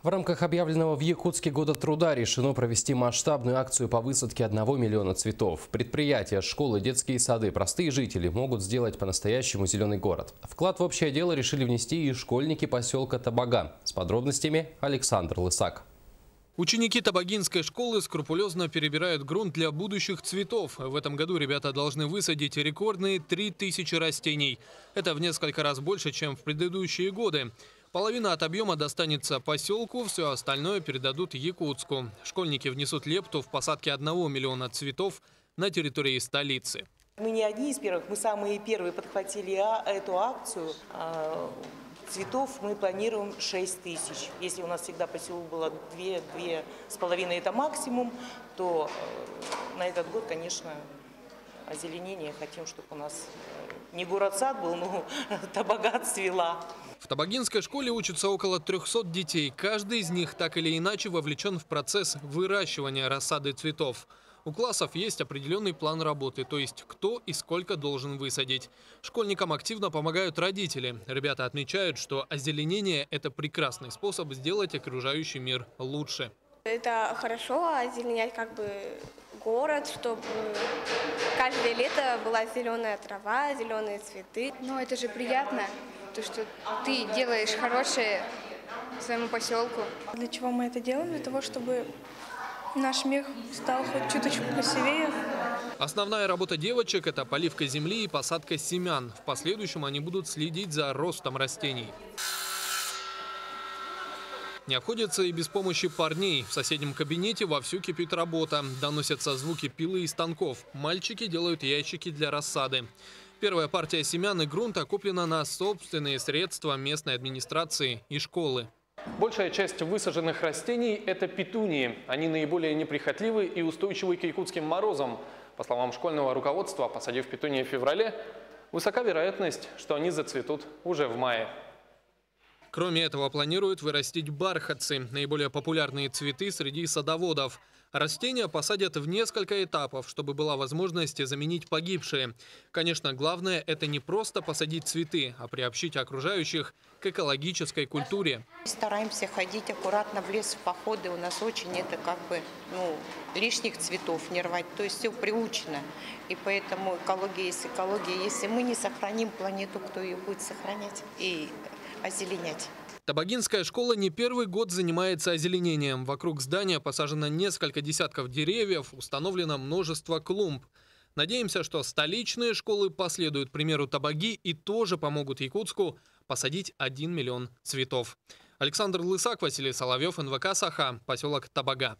В рамках объявленного в Якутске года труда решено провести масштабную акцию по высадке 1 миллиона цветов. Предприятия, школы, детские сады, простые жители могут сделать по-настоящему зеленый город. Вклад в общее дело решили внести и школьники поселка Табага. С подробностями Александр Лысак. Ученики Табагинской школы скрупулезно перебирают грунт для будущих цветов. В этом году ребята должны высадить рекордные 3000 растений. Это в несколько раз больше, чем в предыдущие годы. Половина от объема достанется поселку, все остальное передадут Якутску. Школьники внесут лепту в посадке 1 миллиона цветов на территории столицы. Мы не одни из первых, мы самые первые подхватили эту акцию. Цветов мы планируем 6000. Если у нас всегда поселок было 2–2,5 это максимум, то на этот год, конечно, озеленение хотим, чтобы у нас не город-сад был, но Табага цвела. В Табагинской школе учатся около 300 детей. Каждый из них так или иначе вовлечен в процесс выращивания рассады цветов. У классов есть определенный план работы, то есть кто и сколько должен высадить. Школьникам активно помогают родители. Ребята отмечают, что озеленение – это прекрасный способ сделать окружающий мир лучше. Это хорошо озеленять город, чтобы каждое лето была зеленая трава, зеленые цветы. Ну это же приятно, то что ты делаешь хорошее своему поселку. Для чего мы это делаем? Для того, чтобы наш мир стал хоть чуточку красивее. Основная работа девочек – это поливка земли и посадка семян. В последующем они будут следить за ростом растений. Не обходится и без помощи парней. В соседнем кабинете вовсю кипит работа. Доносятся звуки пилы и станков. Мальчики делают ящики для рассады. Первая партия семян и грунта куплена на собственные средства местной администрации и школы. Большая часть высаженных растений – это петунии. Они наиболее неприхотливы и устойчивы к якутским морозам. По словам школьного руководства, посадив петунии в феврале, высока вероятность, что они зацветут уже в мае. Кроме этого, планируют вырастить бархатцы – наиболее популярные цветы среди садоводов. Растения посадят в несколько этапов, чтобы была возможность заменить погибшие. Конечно, главное – это не просто посадить цветы, а приобщить окружающих к экологической культуре. Стараемся ходить аккуратно в лес в походы. У нас очень это лишних цветов не рвать. То есть все приучено. И поэтому экология есть экология. Если мы не сохраним планету, кто ее будет сохранять и озеленять? Табагинская школа не первый год занимается озеленением. Вокруг здания посажено несколько десятков деревьев, установлено множество клумб. Надеемся, что столичные школы последуют примеру Табаги и тоже помогут Якутску посадить 1 миллион цветов. Александр Лысак, Василий Соловьев, НВК «Саха», поселок Табага.